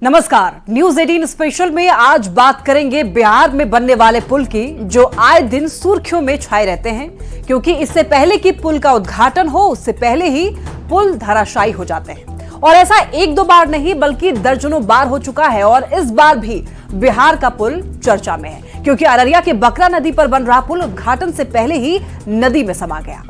नमस्कार, news 18 special में आज बात करेंगे बिहार में बनने वाले पुल की, जो आए दिन सुर्खियों में छाए रहते हैं, क्योंकि इससे पहले कि पुल का उद्घाटन हो उससे पहले ही पुल धराशायी हो जाते हैं। और ऐसा एक दो बार नहीं बल्कि दर्जनों बार हो चुका है। और इस बार भी बिहार का पुल चर्चा में है, क्योंकि अररिया के बकरा नदी पर बन रहा पुल उद्घाटन से पहले ही नदी में समा गया।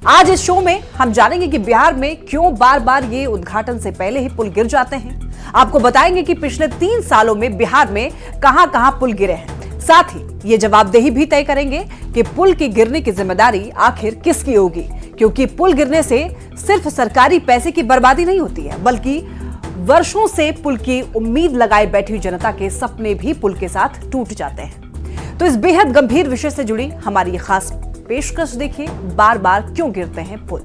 आज इस शो में हम जानेंगे कि बिहार में क्यों बार बार ये उद्घाटन से पहले ही पुल गिर जाते हैं। आपको बताएंगे कि पिछले 3 सालों में बिहार में कहां-कहां पुल गिरे हैं। साथ ही ये जवाबदेही भी तय करेंगे कि पुल की गिरने की जिम्मेदारी आखिर किसकी होगी, क्योंकि पुल गिरने से सिर्फ सरकारी पैसे की बर्बादी नहीं होती है, बल्कि वर्षों से पुल की उम्मीद लगाए बैठी जनता के सपने भी पुल के साथ टूट जाते हैं। तो इस बेहद गंभीर विषय से जुड़ी हमारी खास पेशकश देखिए, बार बार क्यों गिरते हैं पुल।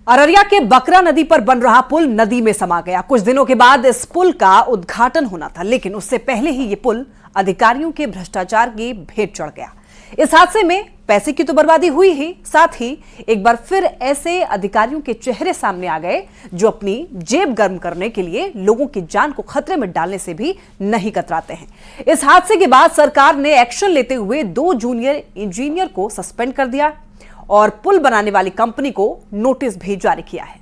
अररिया के बकरा नदी पर बन रहा पुल नदी में समा गया। कुछ दिनों के बाद इस पुल का उद्घाटन होना था, लेकिन उससे पहले ही ये पुल अधिकारियों के भ्रष्टाचार की भेंट चढ़ गया। इस हादसे में पैसे की तो बर्बादी हुई ही, साथ ही एक बार फिर ऐसे अधिकारियों के चेहरे सामने आ गए जो अपनी जेब गर्म करने के लिए लोगों की जान को खतरे में डालने से भी नहीं कतराते हैं। इस हादसे के बाद सरकार ने एक्शन लेते हुए 2 जूनियर इंजीनियर को सस्पेंड कर दिया और पुल बनाने वाली कंपनी को नोटिस भी जारी किया है।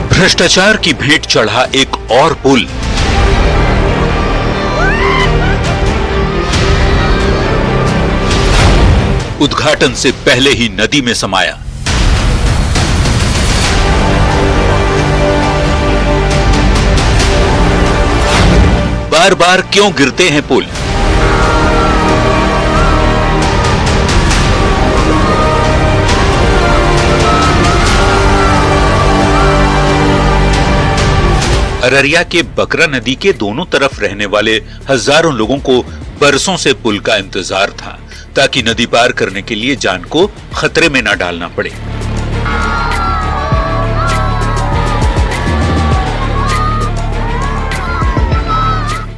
भ्रष्टाचार की भेंट चढ़ा एक और पुल। उद्घाटन से पहले ही नदी में समाया। बार बार क्यों गिरते हैं पुल? अररिया के बकरा नदी के दोनों तरफ रहने वाले हजारों लोगों को बरसों से पुल का इंतजार था, ताकि नदी पार करने के लिए जान को खतरे में न डालना पड़े।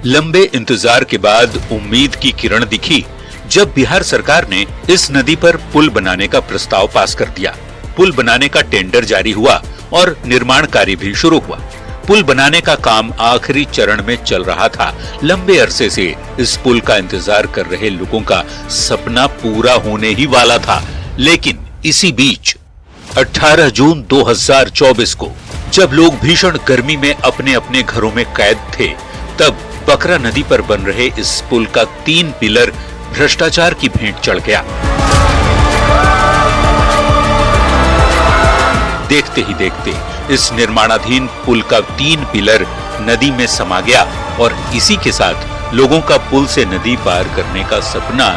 लंबे इंतजार के बाद उम्मीद की किरण दिखी जब बिहार सरकार ने इस नदी पर पुल बनाने का प्रस्ताव पास कर दिया। पुल बनाने का टेंडर जारी हुआ और निर्माण कार्य भी शुरू हुआ। पुल बनाने का काम आखिरी चरण में चल रहा था। लंबे अरसे से इस पुल का इंतजार कर रहे लोगों का सपना पूरा होने ही वाला था। लेकिन इसी बीच 18 जून 2024 को जब लोग भीषण गर्मी में अपने अपने घरों में कैद थे, तब बकरा नदी पर बन रहे इस पुल का 3 पिलर भ्रष्टाचार की भेंट चढ़ गया। देखते ही देखते इस निर्माणाधीन पुल का 3 पिलर नदी में समा गया और इसी के साथ लोगों का पुल से नदी पार करने का सपना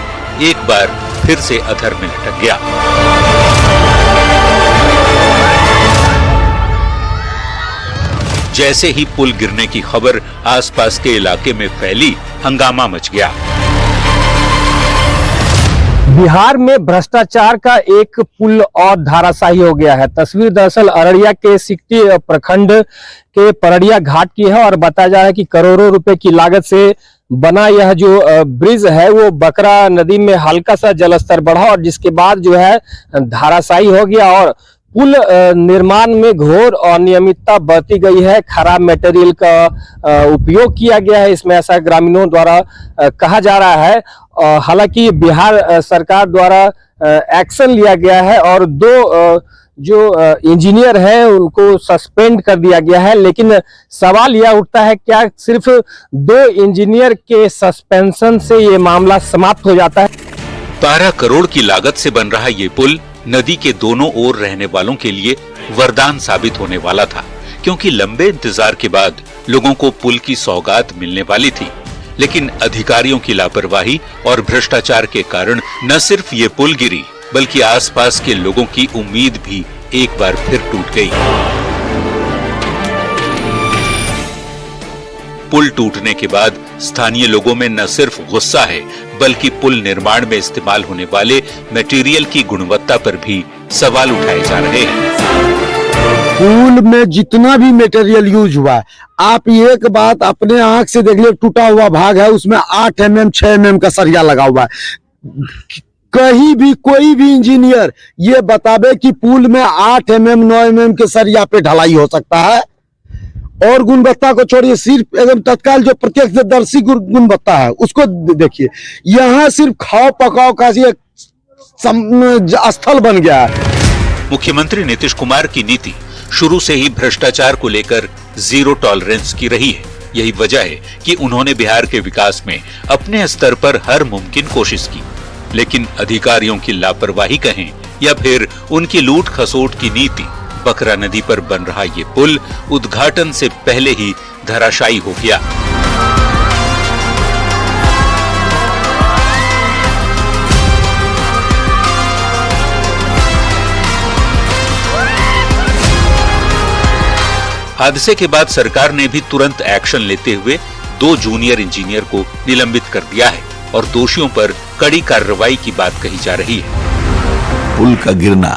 एक बार फिर से अधर में लटक गया। जैसे ही पुल गिरने की खबर आसपास के इलाके में फैली, हंगामा मच गया। बिहार में भ्रष्टाचार का एक पुल और धराशायी हो गया है। तस्वीर दरअसल अररिया के सिकटी प्रखंड के परड़िया घाट की है और बताया जा रहा है कि करोड़ों रुपए की लागत से बना यह जो ब्रिज है वो बकरा नदी में हल्का सा जलस्तर बढ़ा और जिसके बाद जो है धराशायी हो गया और पुल निर्माण में घोर अनियमितता बरती गई है। खराब मटेरियल का उपयोग किया गया है, इसमें ऐसा ग्रामीणों द्वारा कहा जा रहा है। हालांकि बिहार सरकार द्वारा एक्शन लिया गया है और 2 जो इंजीनियर हैं उनको सस्पेंड कर दिया गया है। लेकिन सवाल यह उठता है, क्या सिर्फ 2 इंजीनियर के सस्पेंशन से ये मामला समाप्त हो जाता है? 12 करोड़ की लागत से बन रहा ये पुल नदी के दोनों ओर रहने वालों के लिए वरदान साबित होने वाला था, क्योंकि लंबे इंतजार के बाद लोगों को पुल की सौगात मिलने वाली थी। लेकिन अधिकारियों की लापरवाही और भ्रष्टाचार के कारण न सिर्फ ये पुल गिरी, बल्कि आसपास के लोगों की उम्मीद भी एक बार फिर टूट गई। पुल टूटने के बाद स्थानीय लोगों में न सिर्फ गुस्सा है, बल्कि पुल निर्माण में इस्तेमाल होने वाले मटेरियल की गुणवत्ता पर भी सवाल उठाए जा रहे हैं। पुल में जितना भी मटेरियल यूज हुआ है, आप एक बात अपने आंख से देख लीजिए, टूटा हुआ भाग है, उसमें 8 mm 6 mm का सरिया लगा हुआ है। कहीं भी कोई भी इंजीनियर ये बतावे कि पुल में 8 mm 9 mm के सरिया पे ढलाई हो सकता है। और गुणवत्ता को छोड़िए, सिर्फ एकदम तत्काल जो प्रत्यक्षदर्शी गुणवत्ता है उसको देखिए। यहाँ सिर्फ खाओ पकाओ का स्थल बन गया है। मुख्यमंत्री नीतीश कुमार की नीति शुरू से ही भ्रष्टाचार को लेकर जीरो टॉलरेंस की रही है। यही वजह है कि उन्होंने बिहार के विकास में अपने स्तर पर हर मुमकिन कोशिश की, लेकिन अधिकारियों की लापरवाही कहें या फिर उनकी लूट खसोट की नीति, बकरा नदी पर बन रहा ये पुल उद्घाटन से पहले ही धराशायी हो गया। हादसे के बाद सरकार ने भी तुरंत एक्शन लेते हुए 2 जूनियर इंजीनियर को निलंबित कर दिया है और दोषियों पर कड़ी कार्रवाई की बात कही जा रही है। पुल का गिरना,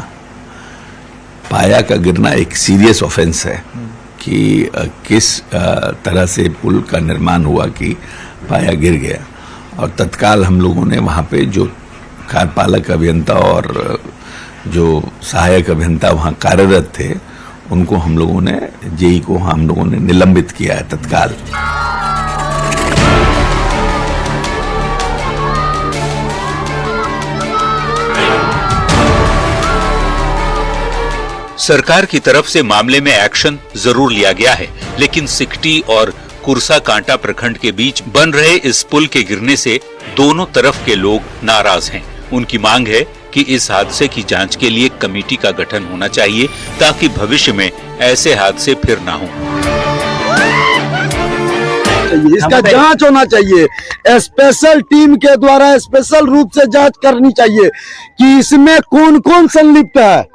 पाया का गिरना एक सीरियस ऑफेंस है कि किस तरह से पुल का निर्माण हुआ कि पाया गिर गया। और तत्काल हम लोगों ने वहाँ पे जो कार्यपालक अभियंता और जो सहायक अभियंता वहाँ कार्यरत थे, उनको हम लोगों ने जेई को हम लोगों ने निलंबित किया है तत्काल। सरकार की तरफ से मामले में एक्शन जरूर लिया गया है, लेकिन सिकटी और कुरसा कांटा प्रखंड के बीच बन रहे इस पुल के गिरने से दोनों तरफ के लोग नाराज हैं। उनकी मांग है कि इस हादसे की जांच के लिए कमेटी का गठन होना चाहिए ताकि भविष्य में ऐसे हादसे फिर ना हो। इसका जांच होना चाहिए, स्पेशल टीम के द्वारा स्पेशल रूप से जांच करनी चाहिए कि इसमें कौन कौन संलिप्त है।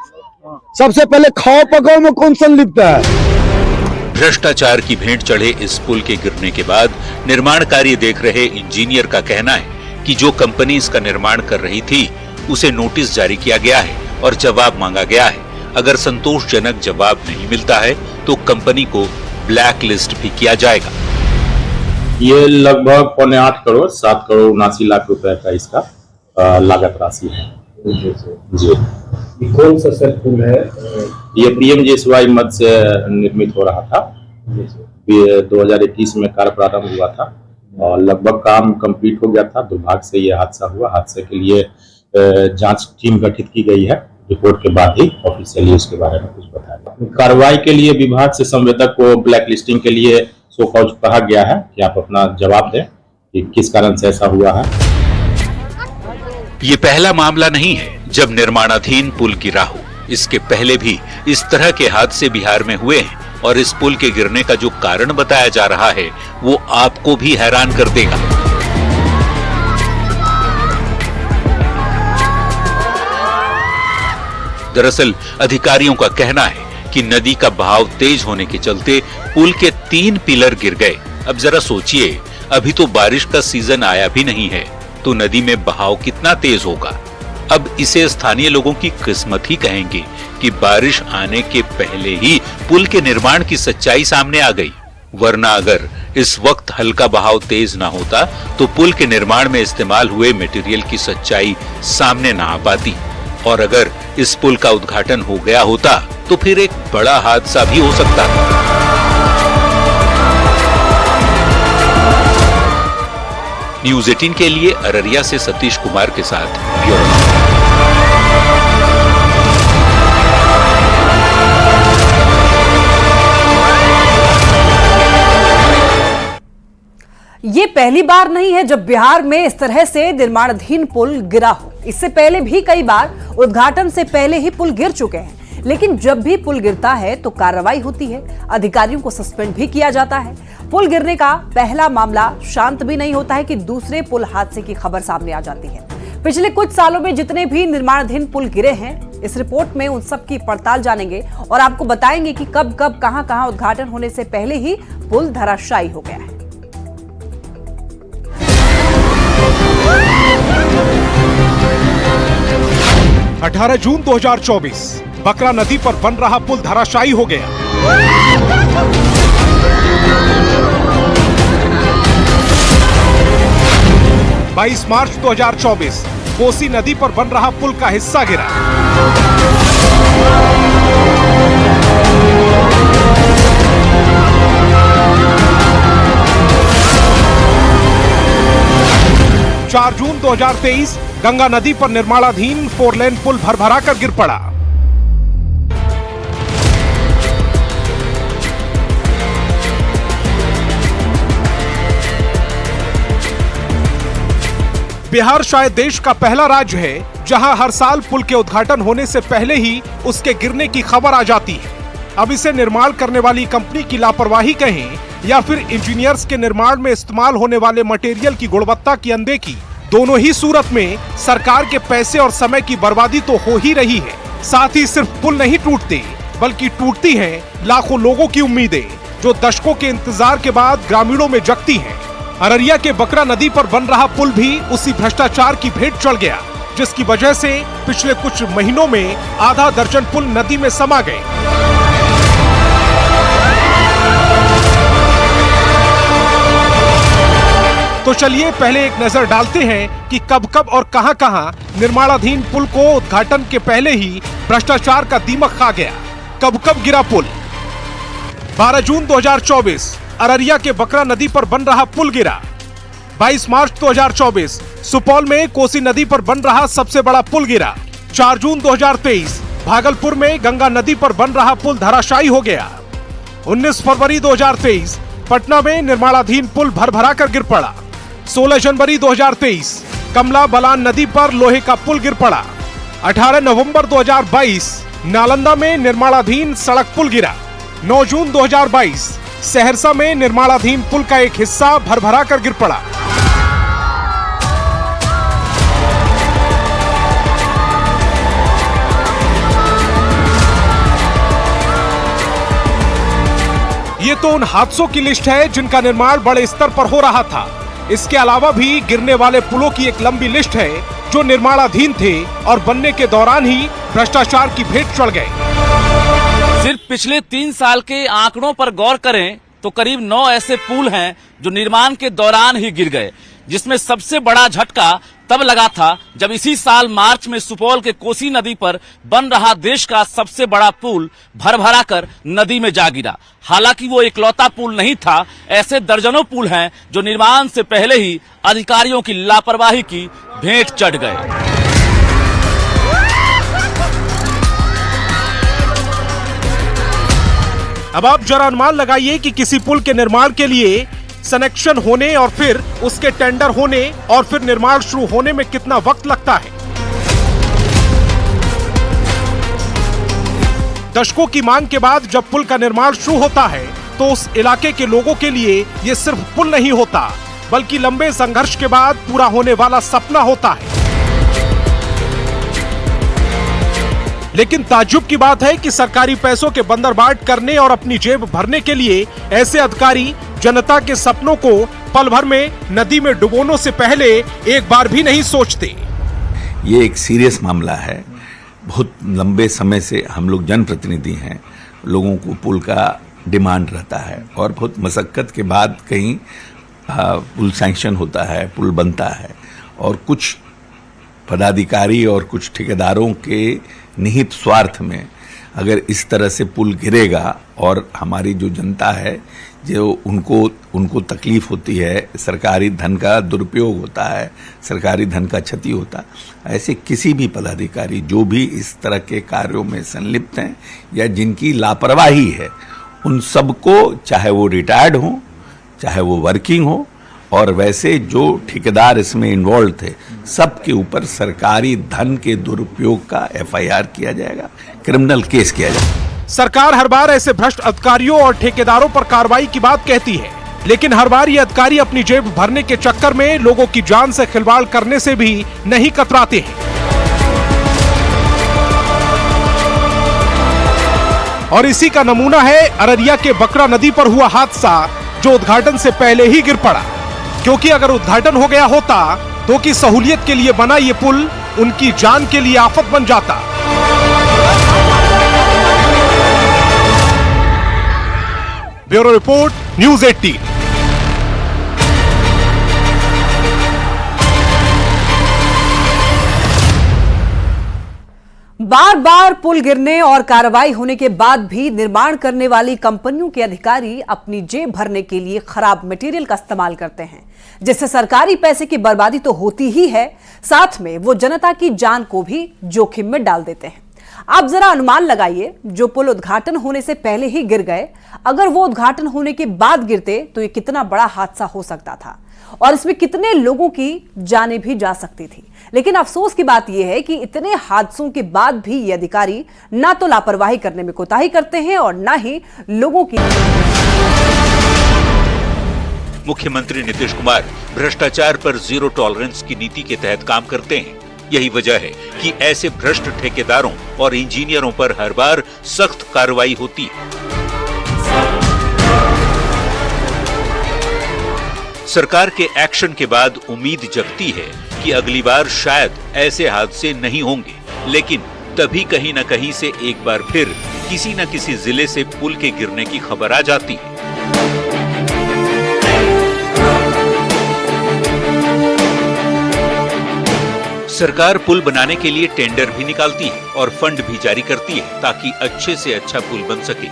सबसे पहले खाओ पकाओ में कौन संलिप्त है। भ्रष्टाचार की भेंट चढ़े इस पुल के गिरने के बाद निर्माण कार्य देख रहे इंजीनियर का कहना है कि जो कंपनी इसका निर्माण कर रही थी उसे नोटिस जारी किया गया है और जवाब मांगा गया है। अगर संतोषजनक जवाब नहीं मिलता है तो कंपनी को ब्लैक लिस्ट भी किया जाएगा। ये लगभग 7.25 करोड़ 7 करोड़ 79 लाख रुपए का इसका लागत राशि है। जी, ये कौन सा सर पुल है? ये PMGSY मद से निर्मित हो रहा था। 2021 में कार्य प्रारंभ हुआ था और लगभग काम कंप्लीट हो गया था। दुर्भाग्य से ये हादसा हुआ। हादसे के लिए जांच टीम गठित की गई है। रिपोर्ट के बाद ही ऑफिशियली इसके बारे में कुछ बताया। कार्रवाई के लिए विभाग से संवेदक को ब्लैक लिस्टिंग के लिए सो कॉज कहा गया है कि आप अपना जवाब दें कि किस कारण से ऐसा हुआ है। ये पहला मामला नहीं है जब निर्माणाधीन पुल गिरा हो। इसके पहले भी इस तरह के हादसे बिहार में हुए हैं और इस पुल के गिरने का जो कारण बताया जा रहा है वो आपको भी हैरान कर देगा। दरअसल अधिकारियों का कहना है कि नदी का बहाव तेज होने के चलते पुल के 3 पिलर गिर गए। अब जरा सोचिए, अभी तो बारिश का सीजन आया भी नहीं है तो नदी में बहाव कितना तेज होगा। अब इसे स्थानीय लोगों की किस्मत ही कहेंगे कि बारिश आने के पहले ही पुल के निर्माण की सच्चाई सामने आ गई। वरना अगर इस वक्त हल्का बहाव तेज ना होता तो पुल के निर्माण में इस्तेमाल हुए मटेरियल की सच्चाई सामने ना आ पाती। और अगर इस पुल का उद्घाटन हो गया होता तो फिर एक बड़ा हादसा भी हो सकता था। न्यूज़ 18 के लिए अररिया से सतीश कुमार के साथ ब्यूरो। ये पहली बार नहीं है जब बिहार में इस तरह से निर्माणाधीन पुल गिरा हो। इससे पहले भी कई बार उद्घाटन से पहले ही पुल गिर चुके हैं, लेकिन जब भी पुल गिरता है तो कार्रवाई होती है, अधिकारियों को सस्पेंड भी किया जाता है। पुल गिरने का पहला मामला शांत भी नहीं होता है कि दूसरे पुल हादसे की खबर सामने आ जाती है। पिछले कुछ सालों में जितने भी निर्माणाधीन पुल गिरे हैं, इस रिपोर्ट में उन सब की पड़ताल जानेंगे और आपको बताएंगे कि कब कब कहां-कहां उद्घाटन होने से पहले ही पुल धराशायी हो गया है। 18 जून 2024 बकरा नदी पर बन रहा पुल धराशायी हो गया। 22 मार्च 2024 कोसी नदी पर बन रहा पुल का हिस्सा गिरा। 4 जून 2023 गंगा नदी पर निर्माणाधीन 4 लेन पुल भरभरा कर गिर पड़ा। बिहार शायद देश का पहला राज्य है जहां हर साल पुल के उद्घाटन होने से पहले ही उसके गिरने की खबर आ जाती है। अब इसे निर्माण करने वाली कंपनी की लापरवाही कहें या फिर इंजीनियर्स के निर्माण में इस्तेमाल होने वाले मटेरियल की गुणवत्ता की अनदेखी, दोनों ही सूरत में सरकार के पैसे और समय की बर्बादी तो हो ही रही है। साथ ही सिर्फ पुल नहीं टूटते बल्कि टूटती हैं लाखों लोगों की उम्मीदें जो दशकों के इंतजार के बाद ग्रामीणों में जगती हैं। अररिया के बकरा नदी पर बन रहा पुल भी उसी भ्रष्टाचार की भेंट चढ़ गया, जिसकी वजह से पिछले कुछ महीनों में आधा दर्जन पुल नदी में समा गए। तो चलिए पहले एक नजर डालते हैं कि कब कब और कहां-कहां निर्माणाधीन पुल को उद्घाटन के पहले ही भ्रष्टाचार का दीमक खा गया। कब कब गिरा पुल। 12 जून 2024 अररिया के बकरा नदी पर बन रहा पुल गिरा। 22 मार्च 2024 सुपौल में कोसी नदी पर बन रहा सबसे बड़ा पुल गिरा। 4 जून 2023 भागलपुर में गंगा नदी पर बन रहा पुल धराशायी हो गया। 19 फरवरी 2023 पटना में निर्माणाधीन पुल भरभरा कर गिर पड़ा। 16 जनवरी 2023 कमला बलान नदी पर लोहे का पुल गिर पड़ा। 18 नवंबर 2022 नालंदा में निर्माणाधीन सड़क पुल गिरा। 9 जून 2022 सहरसा में निर्माणाधीन पुल का एक हिस्सा भरभरा कर गिर पड़ा। ये तो उन हादसों की लिस्ट है जिनका निर्माण बड़े स्तर पर हो रहा था। इसके अलावा भी गिरने वाले पुलों की एक लंबी लिस्ट है जो निर्माणाधीन थे और बनने के दौरान ही भ्रष्टाचार की भेंट चढ़ गए। सिर्फ पिछले 3 साल के आंकड़ों पर गौर करें तो करीब 9 ऐसे पुल हैं जो निर्माण के दौरान ही गिर गए, जिसमें सबसे बड़ा झटका तब लगा था जब इसी साल मार्च में सुपौल के कोसी नदी पर बन रहा देश का सबसे बड़ा पुल भरभरा कर नदी में जा गिरा। हालांकि वो इकलौता पुल नहीं था, ऐसे दर्जनों पुल हैं जो निर्माण से पहले ही अधिकारियों की लापरवाही की भेंट चढ़ गए। अब आप जरा अनुमान लगाइए कि किसी पुल के निर्माण के लिए सनेक्शन होने और फिर उसके टेंडर होने और फिर निर्माण शुरू होने में कितना वक्त लगता है। दशकों की मांग के बाद जब पुल का निर्माण शुरू होता है तो उस इलाके के लोगों के लिए ये सिर्फ पुल नहीं होता बल्कि लंबे संघर्ष के बाद पूरा होने वाला सपना होता है। लेकिन ताज्जुब की बात है कि सरकारी पैसों के बंदरबाट करने और अपनी जेब भरने के लिए ऐसे अधिकारी जनता के सपनों को पल भर में नदी में डुबोने से पहले एक बार भी नहीं सोचते। ये एक सीरियस मामला है। बहुत लंबे समय से हम लोग जनप्रतिनिधि हैं, लोगों को पुल का डिमांड रहता है और बहुत मशक्कत के बाद कहीं पुल सैंक्शन होता है, पुल बनता है और कुछ पदाधिकारी और कुछ ठेकेदारों के निहित स्वार्थ में अगर इस तरह से पुल गिरेगा और हमारी जो जनता है जो उनको तकलीफ होती है, सरकारी धन का दुरुपयोग होता है, सरकारी धन का क्षति होता है, ऐसे किसी भी पदाधिकारी जो भी इस तरह के कार्यों में संलिप्त हैं या जिनकी लापरवाही है, उन सबको, चाहे वो रिटायर्ड हो चाहे वो वर्किंग हो और वैसे जो ठेकेदार इसमें इन्वॉल्व थे, सबके ऊपर सरकारी धन के दुरुपयोग का FIR किया जाएगा, क्रिमिनल केस किया जाएगा। सरकार हर बार ऐसे भ्रष्ट अधिकारियों और ठेकेदारों पर कार्रवाई की बात कहती है, लेकिन हर बार ये अधिकारी अपनी जेब भरने के चक्कर में लोगों की जान से खिलवाड़ करने से भी नहीं कतराते हैं। और इसी का नमूना है अररिया के बकरा नदी पर हुआ हादसा जो उद्घाटन से पहले ही गिर पड़ा। क्योंकि अगर उद्घाटन हो गया होता तो की सहूलियत के लिए बना ये पुल उनकी जान के लिए आफत बन जाता। Bureau report, news 18। बार बार पुल गिरने और कार्रवाई होने के बाद भी निर्माण करने वाली कंपनियों के अधिकारी अपनी जेब भरने के लिए खराब मटेरियल का इस्तेमाल करते हैं, जिससे सरकारी पैसे की बर्बादी तो होती ही है, साथ में वो जनता की जान को भी जोखिम में डाल देते हैं। आप जरा अनुमान लगाइए, जो पुल उद्घाटन होने से पहले ही गिर गए, अगर वो उद्घाटन होने के बाद गिरते तो ये कितना बड़ा हादसा हो सकता था और इसमें कितने लोगों की जानें भी जा सकती थी। लेकिन अफसोस की बात यह है कि इतने हादसों के बाद भी ये अधिकारी ना तो लापरवाही करने में कोताही करते हैं और ना ही लोगों की। मुख्यमंत्री नीतीश कुमार भ्रष्टाचार पर जीरो टॉलरेंस की नीति के तहत काम करते हैं। यही वजह है कि ऐसे भ्रष्ट ठेकेदारों और इंजीनियरों पर हर बार सख्त कार्रवाई होती है। सरकार के एक्शन के बाद उम्मीद जगती है कि अगली बार शायद ऐसे हादसे नहीं होंगे, लेकिन तभी कहीं न कहीं से एक बार फिर किसी न किसी जिले से पुल के गिरने की खबर आ जाती है। सरकार पुल बनाने के लिए टेंडर भी निकालती है और फंड भी जारी करती है ताकि अच्छे से अच्छा पुल बन सके।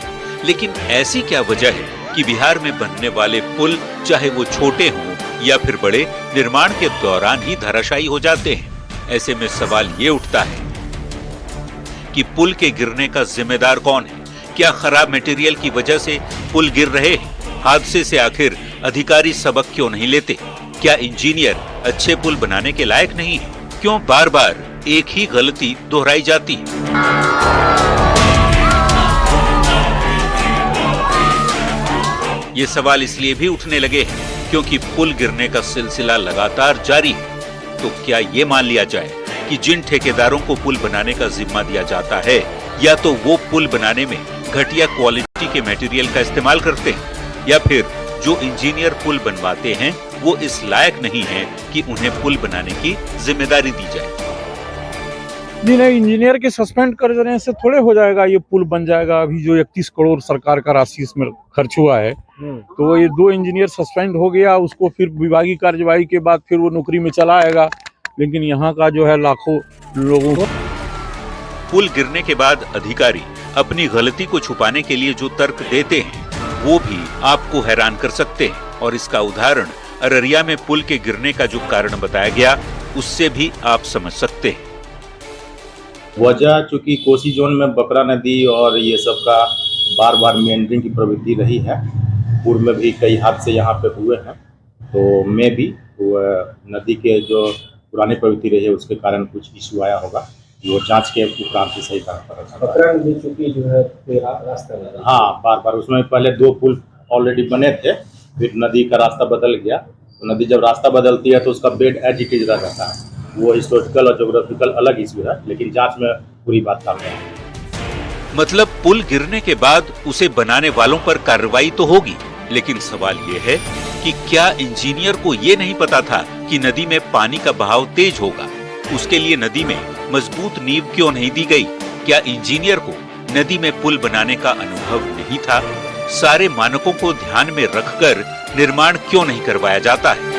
लेकिन ऐसी क्या वजह है कि बिहार में बनने वाले पुल, चाहे वो छोटे हों या फिर बड़े, निर्माण के दौरान ही धराशायी हो जाते हैं? ऐसे में सवाल ये उठता है कि पुल के गिरने का जिम्मेदार कौन है? क्या खराब मटेरियल की वजह से पुल गिर रहे हैं? हादसे से आखिर अधिकारी सबक क्यों नहीं लेते? क्या इंजीनियर अच्छे पुल बनाने के लायक नहीं है? क्यों बार बार एक ही गलती दोहराई जाती है? ये सवाल इसलिए भी उठने लगे हैं क्योंकि पुल गिरने का सिलसिला लगातार जारी है। तो क्या ये मान लिया जाए कि जिन ठेकेदारों को पुल बनाने का जिम्मा दिया जाता है, या तो वो पुल बनाने में घटिया क्वालिटी के मटेरियल का इस्तेमाल करते हैं, या फिर जो इंजीनियर पुल बनवाते हैं वो इस लायक नहीं है कि उन्हें पुल बनाने की जिम्मेदारी दी जाए? नहीं, इंजीनियर के सस्पेंड कर देने से थोड़े हो जाएगा, ये पुल बन जाएगा। अभी जो 31 करोड़ सरकार का राशि इसमें खर्च हुआ है, तो ये 2 इंजीनियर सस्पेंड हो गया, उसको फिर विभागीय कार्यवाही के बाद फिर वो नौकरी में चला आएगा। लेकिन यहाँ का जो है लाखों लोगों को। पुल गिरने के बाद अधिकारी अपनी गलती को छुपाने के लिए जो तर्क देते हैं वो भी आपको हैरान कर सकते हैं, और इसका उदाहरण अररिया में पुल के गिरने का जो कारण बताया गया उससे भी आप समझ सकते हैं। वजह चूंकि कोसी जोन में बकरा नदी और ये सब का बार बार मेंडरिंग की प्रवृत्ति रही है। पूर्व में भी कई हादसे यहाँ पे हुए हैं, तो में भी नदी के जो पुरानी प्रवृत्ति रही है उसके कारण कुछ इशू आया होगा। वो जांच के उपरांत ही सही बकरा नदी चूंकि जो है रास्ता, हाँ, बार बार उसमें पहले 2 पुल ऑलरेडी बने थे, फिर नदी का रास्ता बदल गया। तो नदी जब रास्ता बदलती है तो उसका बेड एज इट इज रहता है। वो हिस्टोरिकल और ज्योग्राफिकल अलग इशू है, लेकिन जांच में पूरी बात सामने आई। मतलब पुल गिरने के बाद उसे बनाने वालों पर कार्रवाई तो होगी, लेकिन सवाल ये है कि क्या इंजीनियर को ये नहीं पता था कि नदी में पानी का बहाव तेज होगा? उसके लिए नदी में मजबूत नींव क्यों नहीं दी गई? क्या इंजीनियर को नदी में पुल बनाने का अनुभव नहीं था? सारे मानकों को ध्यान में रखकर निर्माण क्यों नहीं करवाया जाता है?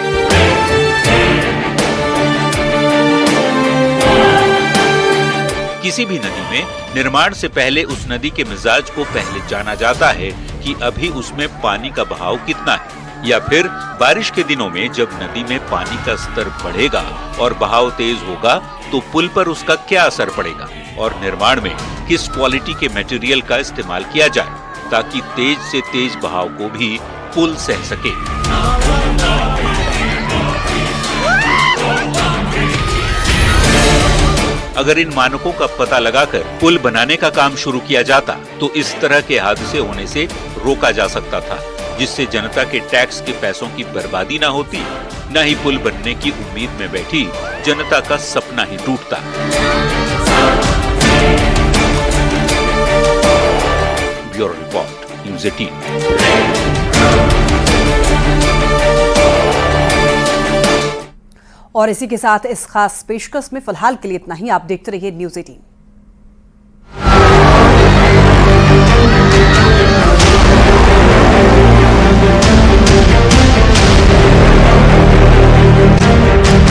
किसी भी नदी में निर्माण से पहले उस नदी के मिजाज को पहले जाना जाता है कि अभी उसमें पानी का बहाव कितना है, या फिर बारिश के दिनों में जब नदी में पानी का स्तर बढ़ेगा और बहाव तेज होगा तो पुल पर उसका क्या असर पड़ेगा, और निर्माण में किस क्वालिटी के मटेरियल का इस्तेमाल किया जाए ताकि तेज से तेज बहाव को भी पुल सह सके। अगर इन मानकों का पता लगाकर पुल बनाने का काम शुरू किया जाता तो इस तरह के हादसे होने से रोका जा सकता था, जिससे जनता के टैक्स के पैसों की बर्बादी ना होती, न ही पुल बनने की उम्मीद में बैठी जनता का सपना ही टूटता। Bureau report, news 18। और इसी के साथ इस खास पेशकश में फिलहाल के लिए इतना ही। आप देखते रहिए न्यूज़ 18।